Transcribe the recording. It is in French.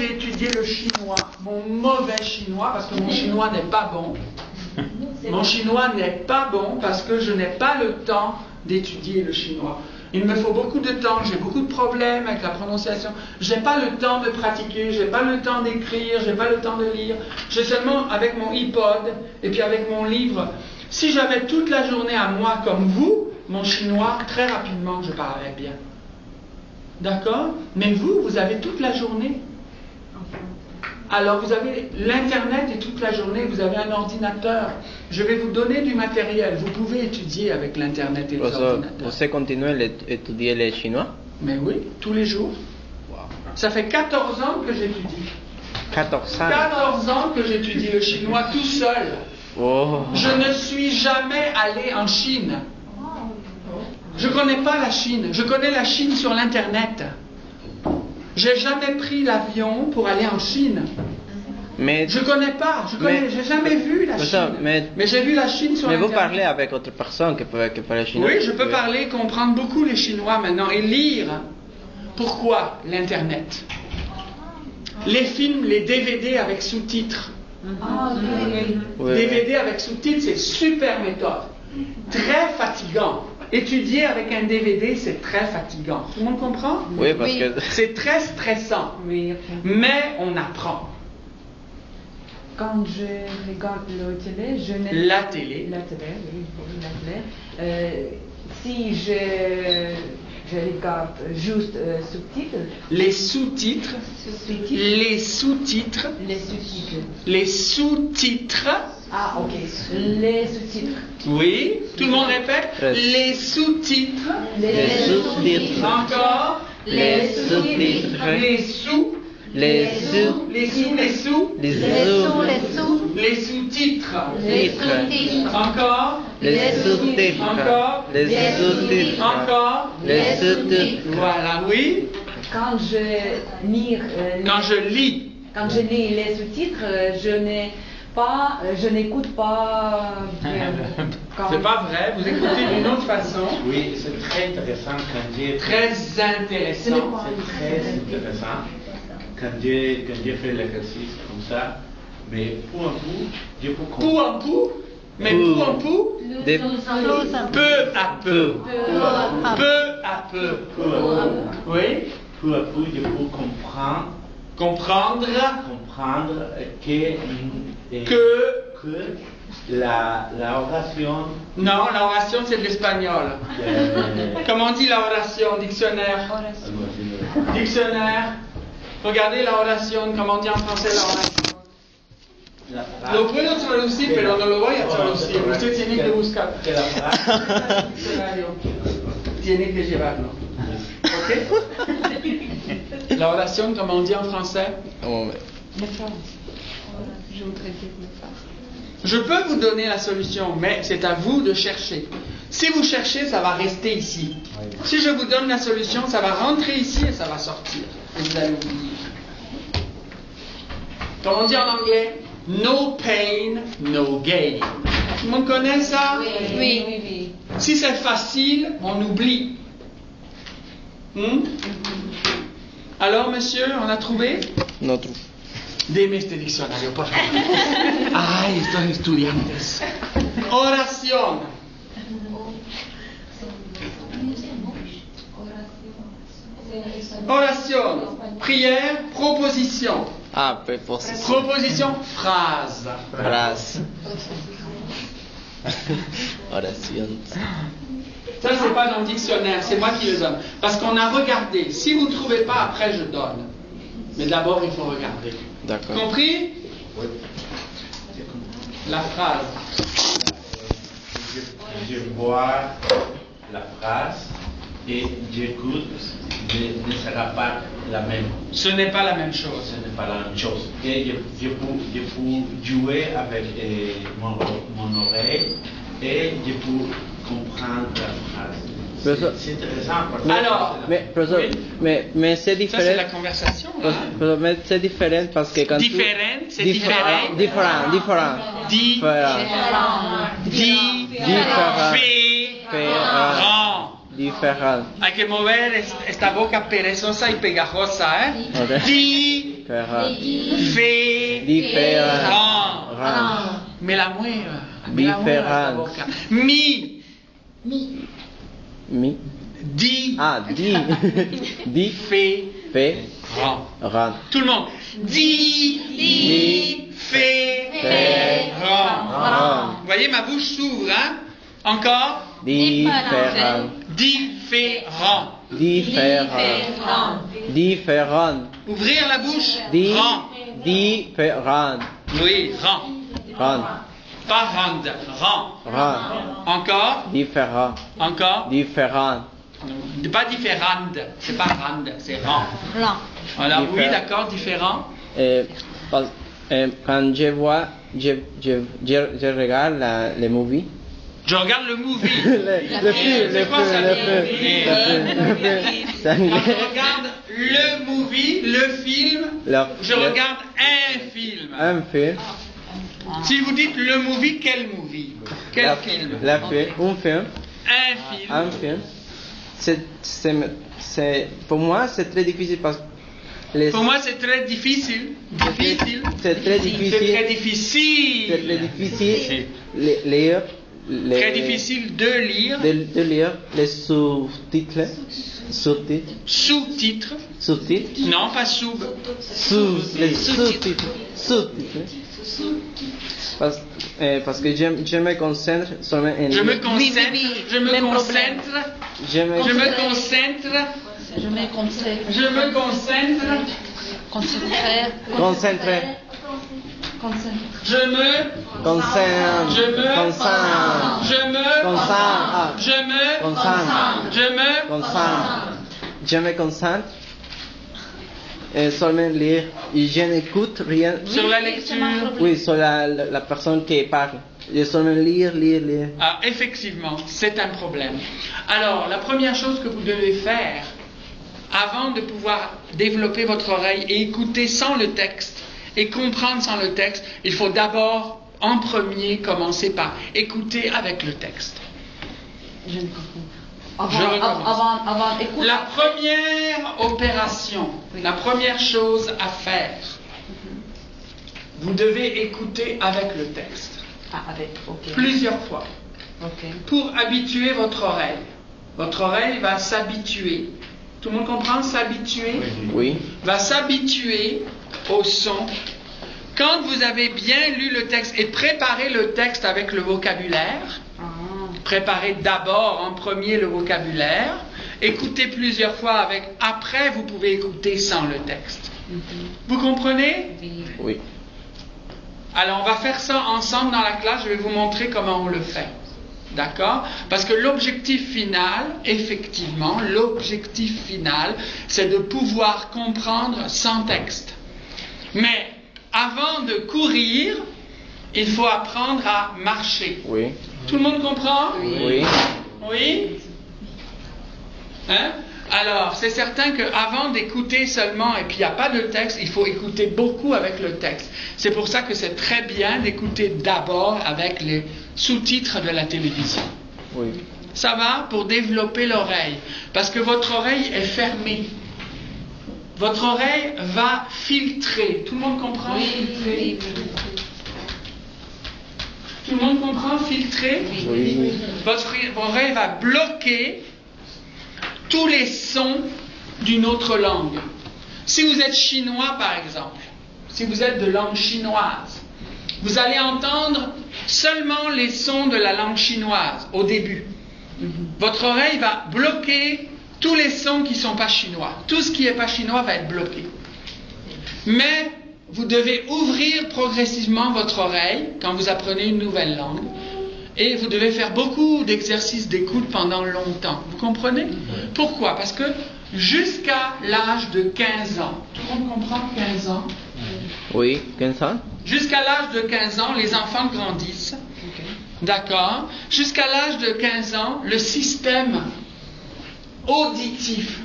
j'ai étudié le chinois, mon mauvais chinois, parce que mon chinois n'est pas bon. Mon chinois n'est pas bon parce que je n'ai pas le temps d'étudier le chinois. Il me faut beaucoup de temps, j'ai beaucoup de problèmes avec la prononciation. Je n'ai pas le temps de pratiquer, je n'ai pas le temps d'écrire, je n'ai pas le temps de lire. J'ai seulement avec mon iPod et puis avec mon livre. Si j'avais toute la journée à moi comme vous, mon chinois, très rapidement, je parlerais bien. D'accord? Mais vous, vous avez toute la journée. Alors vous avez l'Internet et toute la journée, vous avez un ordinateur. Je vais vous donner du matériel. Vous pouvez étudier avec l'Internet et les ordinateurs. Vous continuez à étudier le chinois? Mais oui, tous les jours. Wow. Ça fait 14 ans que j'étudie. 14 ans? 14 ans que j'étudie le chinois tout seul. Oh. Je ne suis jamais allé en Chine. Je ne connais pas la Chine. Je connais la Chine sur l'Internet. J'ai jamais pris l'avion pour aller en Chine. Mais je connais pas. J'ai jamais vu la Chine. Mais j'ai vu la Chine sur Internet. Mais vous parlez avec d'autres personnes qui parlent chinois? Oui, je peux parler, comprendre beaucoup les Chinois maintenant et lire. Pourquoi l'Internet? Les films, les DVD avec sous-titres. DVD avec sous-titres, c'est super méthode. Très fatigant. Étudier avec un DVD, c'est très fatigant. Tout le monde comprend? Oui, parce que... C'est très stressant. Oui. Mais on apprend. Quand je regarde la télé, je n'ai... La télé, oui, la télé. Si je regarde juste sous-titres... Les sous-titres. Les sous-titres. Les sous-titres. Ah, ok. Les sous-titres. Oui, tout le monde répète. Les sous-titres. Les sous-titres. Encore. Les sous-titres. Les sous. Les sous. Les sous. Les sous. Les sous. Les sous-titres. Les sous-titres. Encore. Les sous-titres. Encore. Les sous-titres. Encore. Les sous-titres. Voilà, oui. Quand je lis les sous-titres, je n'écoute pas bien. C'est pas vrai, vous écoutez d'une autre façon. Oui, c'est très intéressant quand j'ai... Très intéressant. C'est très intéressant quand j'ai fait l'exercice comme ça. Mais pour un coup, je peux comprendre. Pour un coup? Mais pour un coup? Peu à peu. Peu à peu. Oui? Peu à peu, je peux comprendre. Comprendre que la oration... Non, la oration c'est de l'espagnol. Comment on dit la oration? Dictionnaire. Dictionnaire. Regardez la oración, comment on dit en français la oración. Lo puedo traducir, pero no lo voy a traducir. Usted tiene que buscar. Diccionario. Tiene que llevarlo. ¿Ok? La oración, comment on dit en français? Je peux vous donner la solution, mais c'est à vous de chercher. Si vous cherchez, ça va rester ici. Si je vous donne la solution, ça va rentrer ici et ça va sortir. Et vous allez oublier. Comme on dit en anglais, no pain, no gain. Tout le monde connaît ça? Oui. Si c'est facile, on oublie. Alors, monsieur, on a trouvé? No trouve. Deme este diccionario, por favor. Ay, estos estudiantes. Oración. Oración. Prière, proposition. Ah, préposition. Proposition, phrase. Phrase. Oration. Ça, c'est pas dans le dictionnaire, c'est moi qui le donne. Parce qu'on a regardé. Si vous ne trouvez pas, après, je donne. Mais d'abord, il faut regarder. D'accord. Compris? Oui. La phrase. Je vois la phrase et j'écoute, ne sera pas la même. Ce n'est pas la même chose. Ce n'est pas la même chose. Et je peux jouer avec mon oreille et je peux comprendre la phrase. C'est intéressant. Alors, mais c'est différent. Ça, c'est la conversation. Hein? Mais c'est différent parce que quand différent, c'est différent. Différent. Diferente. Hay que mover esta boca perezosa y pegajosa, ¿eh? Okay. Différent. Différent. Me la mueva. Me la mueva esta boca. Mi. Mi. Di. Ah, di. Di. Fait. Fait. Ran. Ran. Tout le monde. Di. Fait. Ran. Vous voyez, ma bouche s'ouvre, hein? Encore. Différent. Différent. Différent. Différent. Ouvrir la bouche. Di. Ran. Différent. Oui, ran. Ran. Pas rand. Ran. Ran. Encore. Différent. Encore. Différent. Pas différente. C'est pas rand, c'est ran. Voilà, oui, Différent. d'accord, différent. Quand je vois, je regarde les movies. Je regarde le movie. Le film. Quand je regarde le movie, le film, je regarde un film. Un film. Si vous dites le movie, quel movie? Quel film? Un film. Un film. Un film. Pour moi, c'est très difficile parce que Pour moi, c'est très difficile. C'est très difficile. C'est très difficile. C'est très difficile lire. Très difficile de lire. De lire les sous-titres. Sous-titres. Sous-titres. Non, pas sous. Les sous-titres. Parce que je me concentre seulement en... Je me concentre. seulement lire et je n'écoute rien. Sur la lecture. Oui, sur la personne qui parle. Je seulement lire. Ah, effectivement, c'est un problème. Alors, la première chose que vous devez faire, avant de pouvoir développer votre oreille et écouter sans le texte, et comprendre sans le texte, il faut d'abord, en premier, commencer par écouter avec le texte. Je ne comprends pas. Je recommence. Avant, écoute. La première opération, la première chose à faire, vous devez écouter avec le texte. Ok. Plusieurs fois. Ok. Pour habituer votre oreille. Votre oreille va s'habituer. Tout le monde comprend? S'habituer? Oui. Va s'habituer au son. Quand vous avez bien lu le texte et préparé le texte avec le vocabulaire, préparez d'abord en premier le vocabulaire, écoutez plusieurs fois avec, après vous pouvez écouter sans le texte. Vous comprenez? Oui. Alors on va faire ça ensemble dans la classe, je vais vous montrer comment on le fait. D'accord? Parce que l'objectif final, effectivement, l'objectif final, c'est de pouvoir comprendre sans texte. Mais avant de courir, il faut apprendre à marcher. Oui. Tout le monde comprend? Oui. Oui? Hein? Alors, c'est certain qu'avant d'écouter seulement, et puis il n'y a pas de texte, il faut écouter beaucoup avec le texte. C'est pour ça que c'est très bien d'écouter d'abord avec les sous-titres de la télévision. Oui. Ça va? Pour développer l'oreille. Parce que votre oreille est fermée. Votre oreille va filtrer. Tout le monde comprend? Filtrer. Tout le monde comprend? Filtrer? Oui. Votre oreille va bloquer tous les sons d'une autre langue. Si vous êtes chinois, par exemple, si vous êtes de langue chinoise, vous allez entendre seulement les sons de la langue chinoise au début. Votre oreille va bloquer tous les sons qui ne sont pas chinois. Tout ce qui n'est pas chinois va être bloqué. Mais vous devez ouvrir progressivement votre oreille quand vous apprenez une nouvelle langue. Et vous devez faire beaucoup d'exercices d'écoute pendant longtemps. Vous comprenez? Pourquoi? Parce que jusqu'à l'âge de 15 ans, tout le monde comprend 15 ans? Oui, 15 ans. Jusqu'à l'âge de 15 ans, les enfants grandissent. D'accord? Jusqu'à l'âge de 15 ans, le système auditif